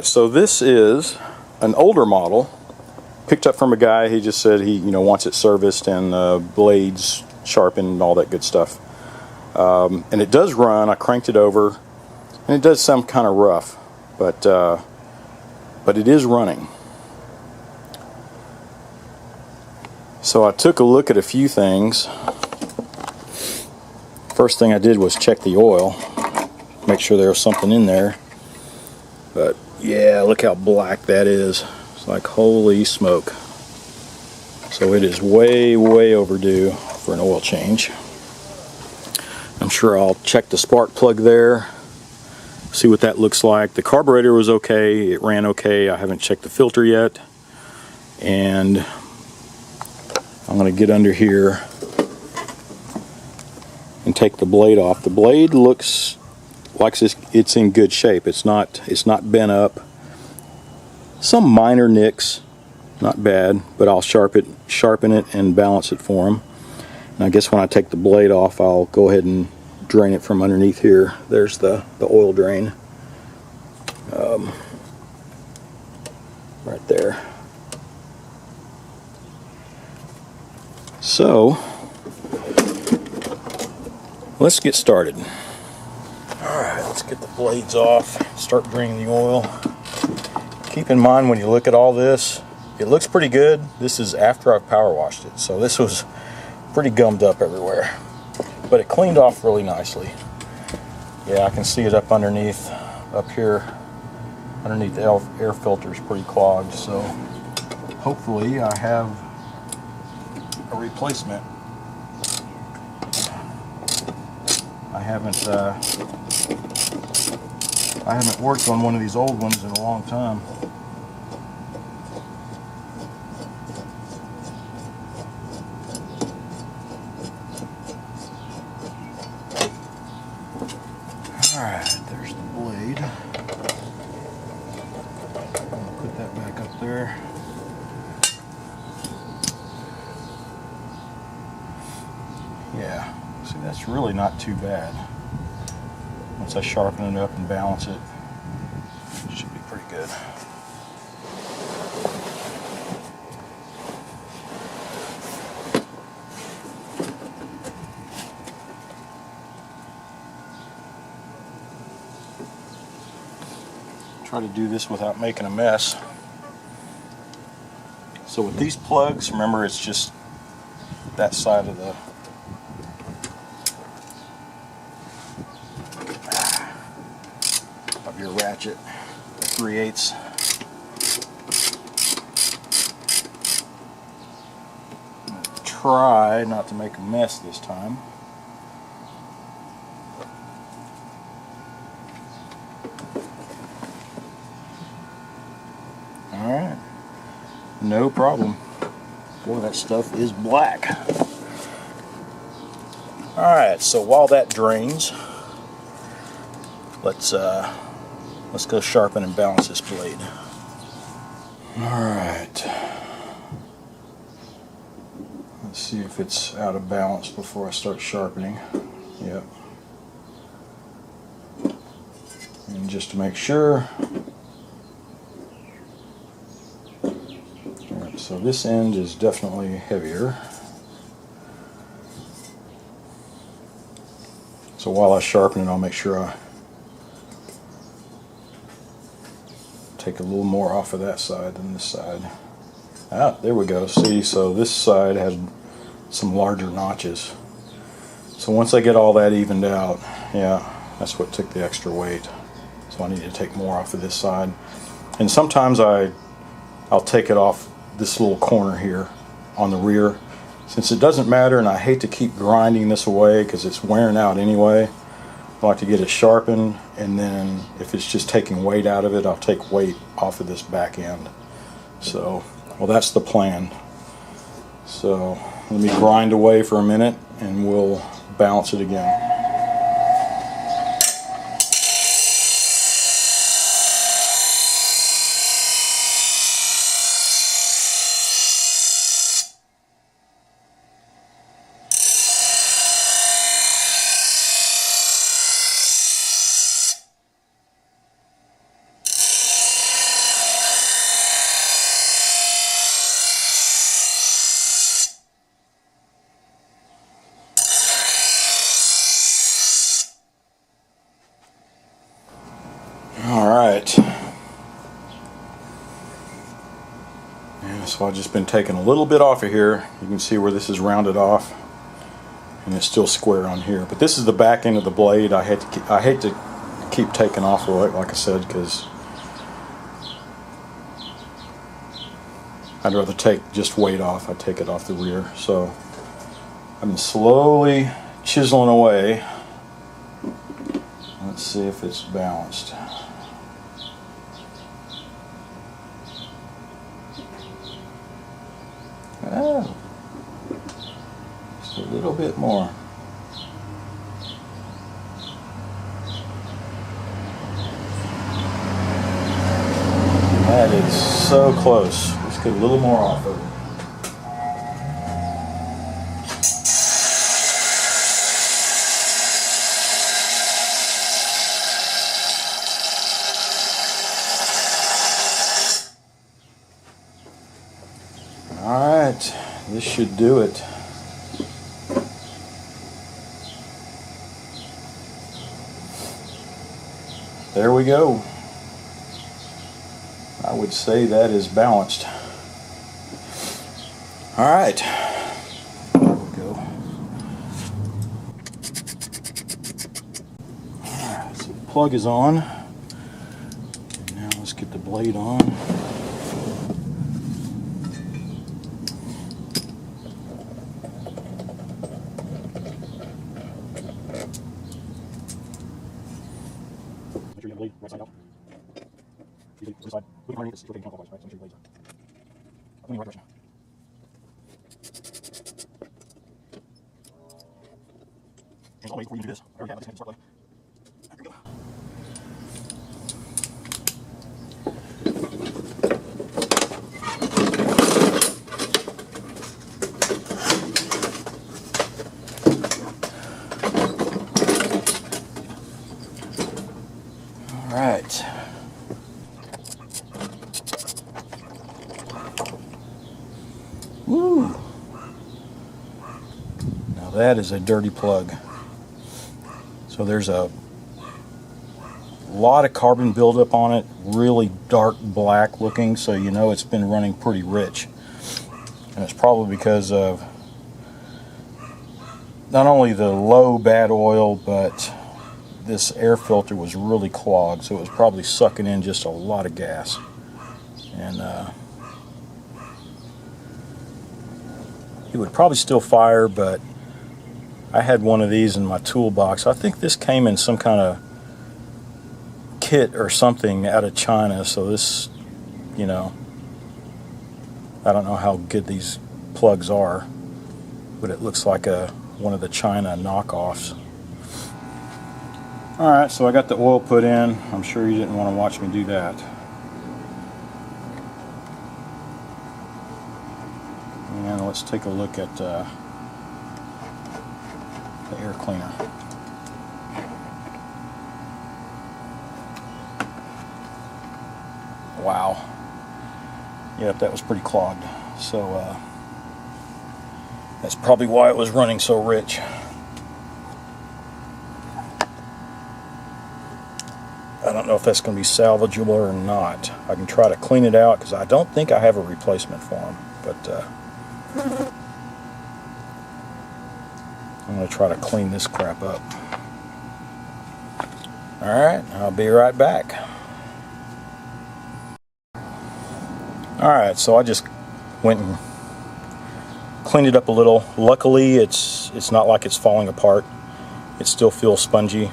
so this is an older model, picked up from a guy. He just said he wants it serviced and blades sharpened and all that good stuff. And it does run. I cranked it over, and it does sound kind of rough, but it is running. So I took a look at a few things. First thing I did was check the oil, make sure there was something in there. But yeah, look how black that is. It's like, holy smoke. So it is way, way overdue for an oil change. I'm sure I'll check the spark plug there, see what that looks like. The carburetor was okay, it ran okay. I haven't checked the filter yet. And I'm going to get under here and take the blade off. The blade looks like it's in good shape. It's not bent up. Some minor nicks, not bad, but I'll sharpen it and balance it for them. And I guess when I take the blade off, I'll go ahead and drain it from underneath here. There's the oil drain. Right there. So, let's get started. Alright, let's get the blades off, start draining the oil. Keep in mind when you look at all this, it looks pretty good. This is after I've power washed it, so this was pretty gummed up everywhere. But it cleaned off really nicely. Yeah, I can see it up underneath, up here, underneath the air filter is pretty clogged, so hopefully I have a replacement. I haven't worked on one of these old ones in a long time. Alright, there's the blade. I'll put that back up there. Yeah, see, that's really not too bad. Once I sharpen it up and balance it, it should be pretty good. Try to do this without making a mess. So with these plugs, remember it's just that side of your ratchet, 3/8. Try not to make a mess this time. Alright, no problem. Boy, that stuff is black. Alright, so while that drains, let's go sharpen and balance this blade. Alright. Let's see if it's out of balance before I start sharpening. Yep. And just to make sure. Alright, so this end is definitely heavier. So while I sharpen it, I'll make sure I take a little more off of that side than this side. Ah, there we go. See, so this side had some larger notches. So once I get all that evened out, yeah, that's what took the extra weight. So I need to take more off of this side. And sometimes I'll take it off this little corner here on the rear. Since it doesn't matter, and I hate to keep grinding this away because it's wearing out anyway, I like to get it sharpened, and then if it's just taking weight out of it, I'll take weight off of this back end. So, well, that's the plan. So let me grind away for a minute and we'll balance it again. Alright. Yeah, so I've just been taking a little bit off of here. You can see where this is rounded off. And it's still square on here. But this is the back end of the blade. I hate to keep taking off of it, like I said, because I'd rather take just weight off. I take it off the rear. So I've been slowly chiseling away. Let's see if it's balanced. Oh, just a little bit more. That is so close. Let's get a little more off of it. Alright, this should do it. There we go. I would say that is balanced. Alright, there we go. Alright, so the plug is on. Now let's get the blade on. Blade right side out. Usually this side. We can underneath this rotating counterclockwise, right? So make sure your blades are going in the right direction. And always before you do this, I already have this start blade. There we go. Alright. Woo! Now that is a dirty plug. So there's a lot of carbon buildup on it, really dark black looking, so you know it's been running pretty rich. And it's probably because of not only the low bad oil, but this air filter was really clogged, so it was probably sucking in just a lot of gas. And it would probably still fire, but I had one of these in my toolbox. I think this came in some kind of kit or something out of China, so this, you know, I don't know how good these plugs are, but it looks like one of the China knockoffs. Alright, so I got the oil put in. I'm sure you didn't want to watch me do that. And let's take a look at the air cleaner. Wow. Yep, that was pretty clogged. So that's probably why it was running so rich. I don't know if that's going to be salvageable or not. I can try to clean it out because I don't think I have a replacement for them. But I'm going to try to clean this crap up. Alright, I'll be right back. Alright, so I just went and cleaned it up a little. Luckily, it's not like it's falling apart. It still feels spongy.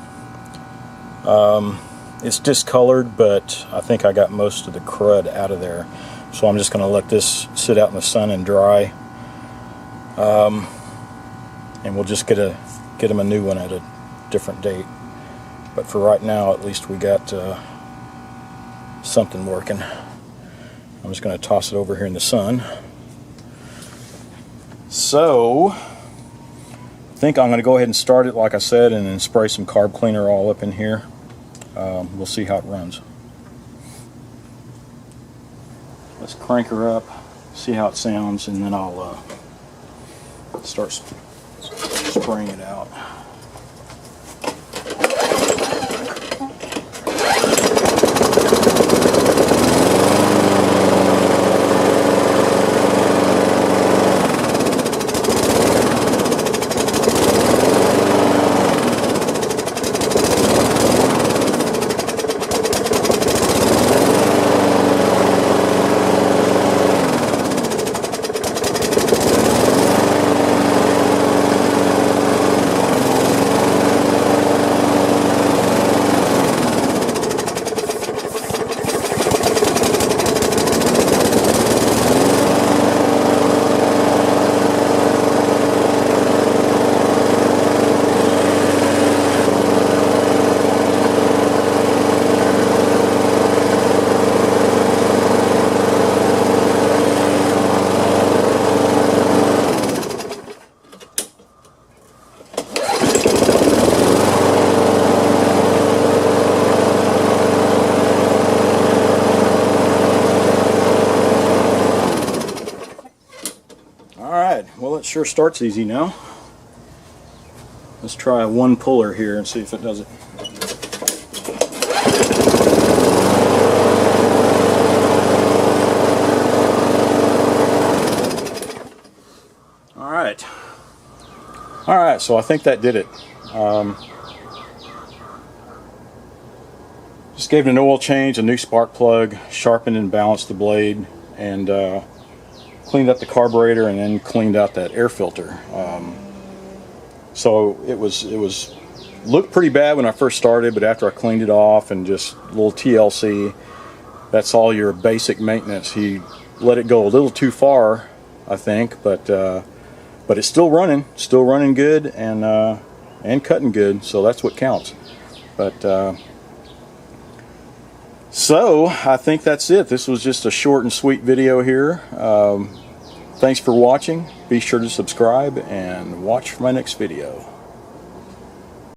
It's discolored, but I think I got most of the crud out of there. So I'm just going to let this sit out in the sun and dry. And we'll just get them a new one at a different date. But for right now, at least we got something working. I'm just going to toss it over here in the sun. So I think I'm going to go ahead and start it, like I said, and then spray some carb cleaner all up in here. We'll see how it runs. Let's crank her up, see how it sounds, and then I'll start spraying it out. sure starts easy now. Let's try one puller here and see if it does it. Alright, so I think that did it. Just gave it an oil change, a new spark plug, sharpened and balanced the blade, and cleaned up the carburetor, and then cleaned out that air filter. So it looked pretty bad when I first started, but after I cleaned it off and just a little TLC, that's all your basic maintenance. He let it go a little too far, I think, but it's still running good, and cutting good, so that's what counts. But so I think that's it. This was just a short and sweet video here. Thanks for watching. Be sure to subscribe and watch for my next video.